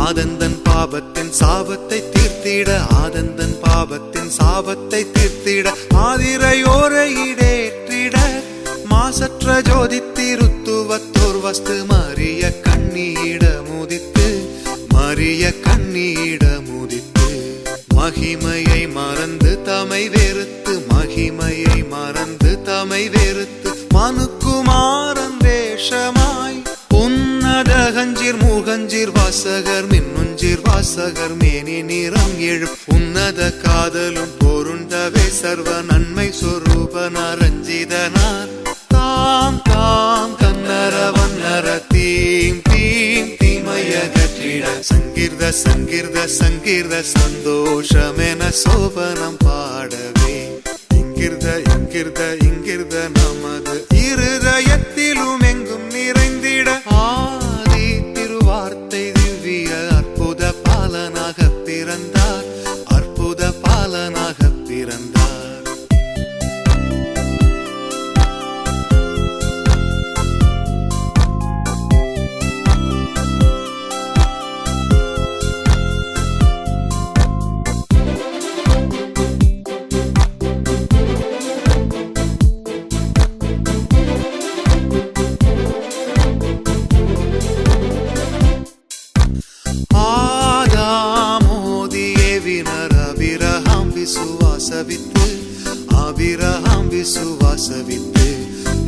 ஆதந்தன் பாபத்தின் சாபத்தை தீர்த்திட, ஆதந்தன் பாபத்தின் சாபத்தை தீர்த்திட, ஆதிரையோரை இடேற்றிட, மாசற்ற ஜோதி திருத்துவத்தோர் வஸ்து மரிய கண்ணீட முதித்து, மரிய கண்ணீட முதித்து, மகிமையை மறந்து தமை வெறுத்து, மகிமையை மறந்து தமை வெறுத்து, மனுக்குமாரன் வேஷமாய் உன்னதகஞ்சீர் மூகஞ்சீர் வாசகர் மின்னுஞ்சீர் வாசகர் மேனி நிறம் எழும் உன்னத காதலும் பொருண்டவே சர்வ நன்மை சொரூபனார் ரஞ்சிதனார் தாம் தாம் கன்னர வன்னர தீம் தீம் தீமையகற்றிட சங்கீர்த சங்கீர்த சங்கீர்த சந்தோஷமென சோபனம் பாடவே இங்கிருத இங்கிருத இங்கிருத நமது இருதயத்திலும் எங்கும் நிறைந்திட ஆதி திருவார்த்தை திவ்ய அற்புத பாலனாக பிறந்தார், அற்புத பாலனாக பிறந்தார். விசுவாசவித்து ஆபிரகாம் விசுவாசவித்து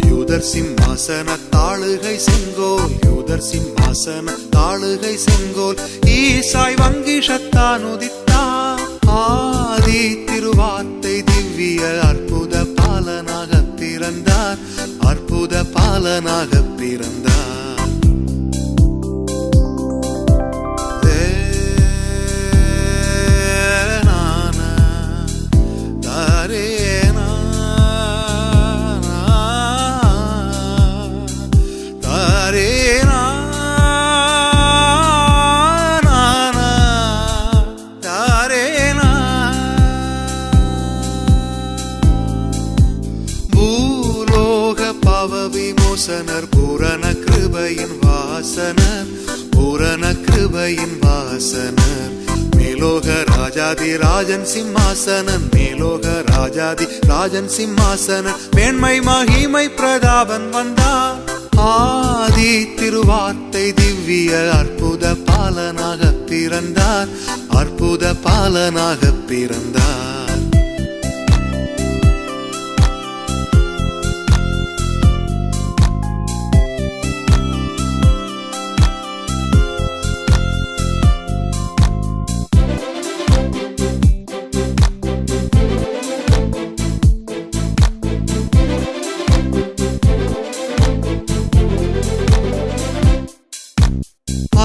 யூதர் சிம்மாசன தாளுகை செங்கோல், யூதர் சிம்மாசன தாளுகை செங்கோல் ஈசாய் வங்கிஷத்தான் உதித்தார். ஆதி திருவார்த்தை திவ்ய அற்புத பாலனாக பிறந்தார், அற்புத பாலனாக பிறந்தார். விமோசனர் பூரண கிருபையின் வாசனர், பூரண கிருபையின் வாசனர் மேலோக ராஜாதி ராஜன் சிம்மாசனன், மேலோக ராஜாதி ராஜன் சிம்மாசனன் மேன்மை மகிமை பிரதாபன் வந்தார். ஆதி திருவார்த்தை திவ்ய அற்புத பாலனாக பிறந்தார், அற்புத பாலனாக பிறந்தார்.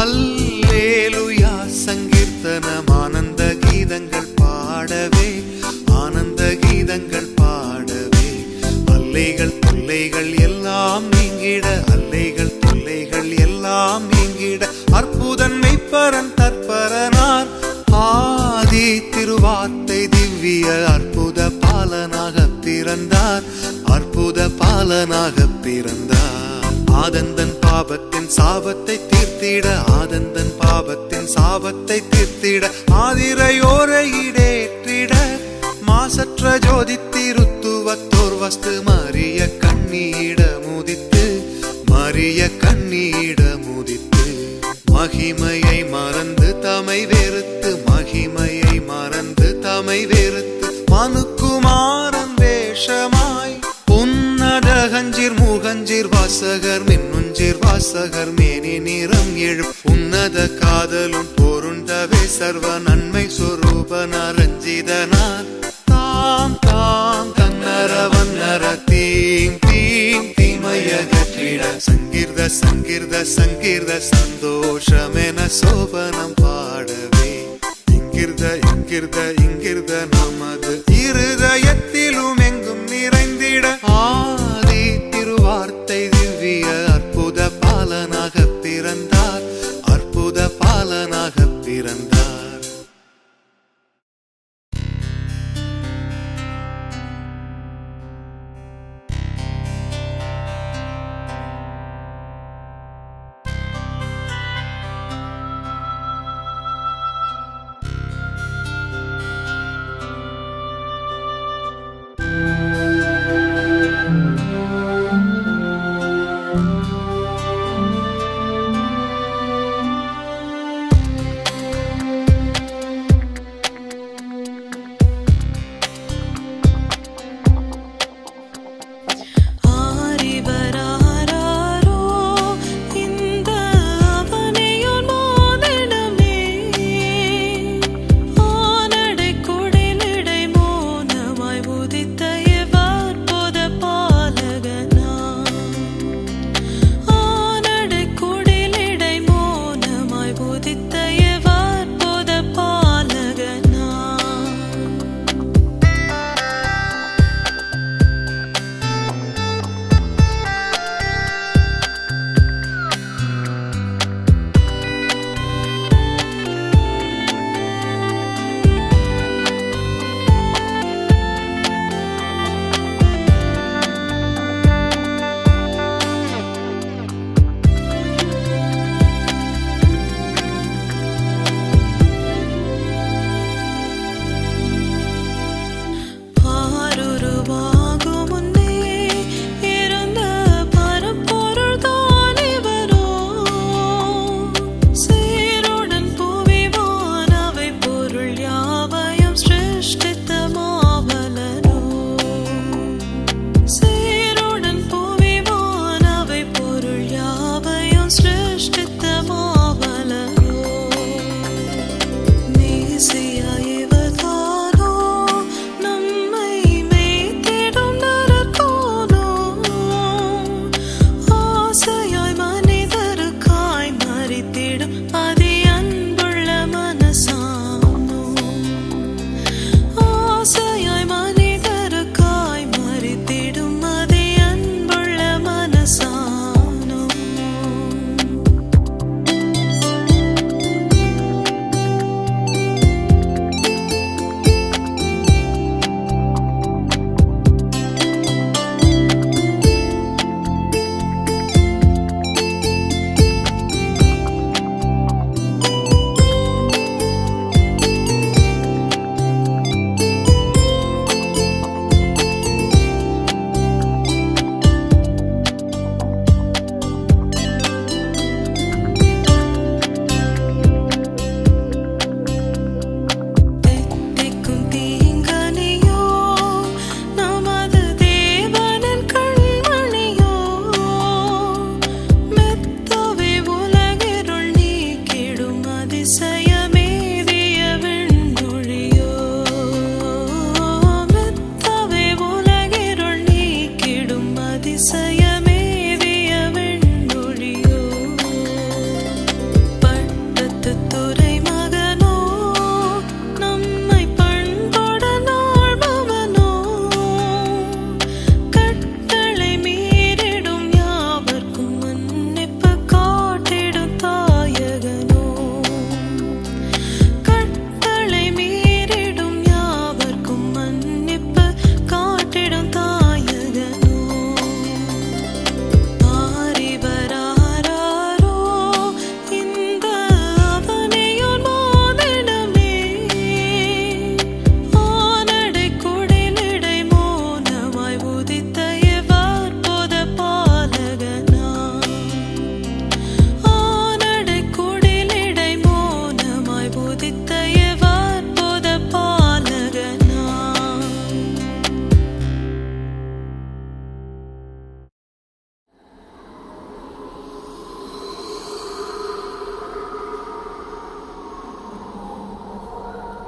அல்லேலூயா சங்கீர்த்தனம் ஆனந்த கீதங்கள் பாடவே, ஆனந்த கீதங்கள் பாடவே, அல்லைகள் தொல்லைகள் எல்லாம் நீங்கிட, அல்லைகள் தொல்லைகள் எல்லாம் நீங்கிட, அற்புதன் மெய்ப்பரன் தற்பரனார். ஆதி திருவார்த்தை திவ்ய அற்புத பாலனாக பிறந்தார், அற்புத பாலனாக பிறந்தார். ஆதந்தன் பாபத்தின் சாபத்தை தீர்த்திட, ஆதந்தன் பாபத்தின் சாபத்தை தீர்த்திட, ஆதிரையோரை இடேற்றிட, மாசற்ற ஜோதி திருத்துவத்தோர் வஸ்து மரிய கண்ணீட முதித்து, மரிய கண்ணீட முதித்து, மகிமையை மறந்து தமை வெறுத்து, மகிமையை மறந்து தமை வெறுத்து, மனுக்குமாரன் வேஷமாய் உன்னதகஞ்சீர் மூகஞ்சீர் வாசகர் மின்னுஞ்சீர் வாசகர் மேனி நிறம் எழும் உன்னத காதலும் பொருண்டவே சர்வ நன்மை சொரூபனார் ரஞ்சிதனார் தாம் தாம் கன்னர வன்னர தீம் தீம் தீமையகற்றிட சங்கீர்த சங்கீர்த சங்கீர்த சந்தோஷமென சோபனம் பாடவே இங்கிருத இங்கிருத இங்கிருத நமது இருதயத்திலும் எங்கும் நிறைந்திட ஆதி திருவார்த்தை திவ்ய அற்புத பாலனாக பிறந்தார், அற்புத பாலனாக பிறந்தார்.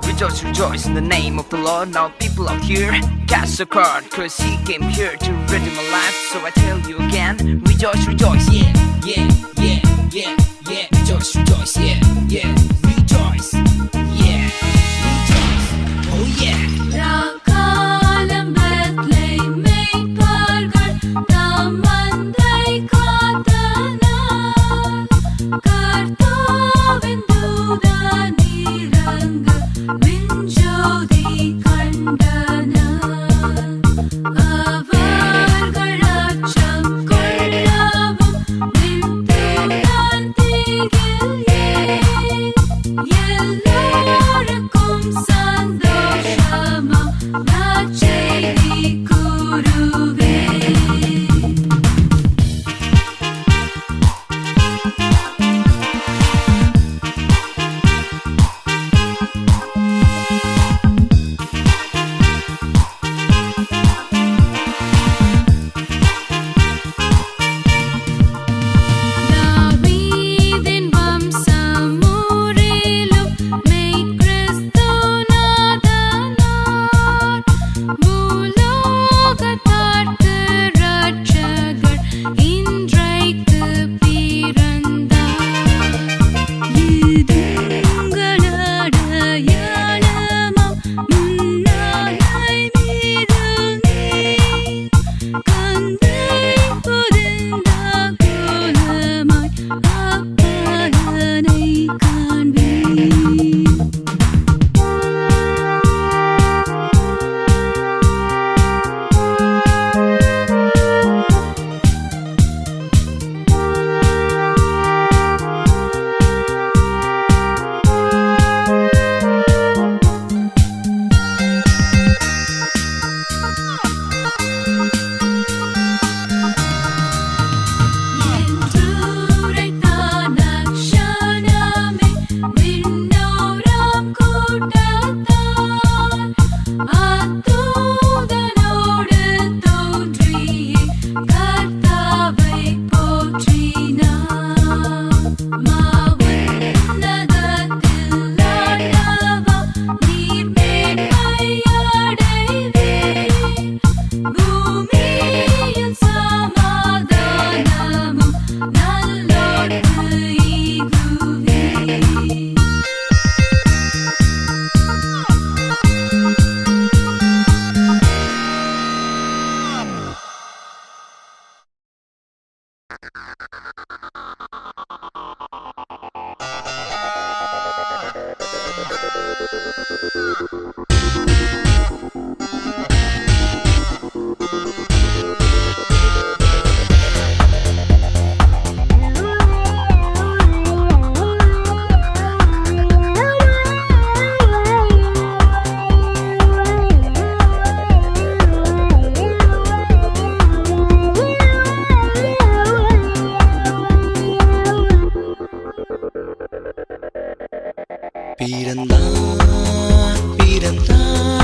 Rejoice, rejoice in the name of the Lord. Now people out here cast a card, cause he came here to redeem my life. So I tell you again, rejoice, rejoice, yeah, yeah, yeah, yeah, yeah. Rejoice, rejoice, yeah, yeah. Rejoice, yeah, rejoice, oh yeah. ராக்காலம் Bethlehem மேய்ப்பர்கள் தாம் மந்தை காத்தனர். கர்த்தாவின் தூதன் இறங்க விண்ஜோதி கண்டனர். அவர்கள் அச்சம் கொள்ளவும் விண்தூதன் திகில் பிறந்தான் பிறந்தான்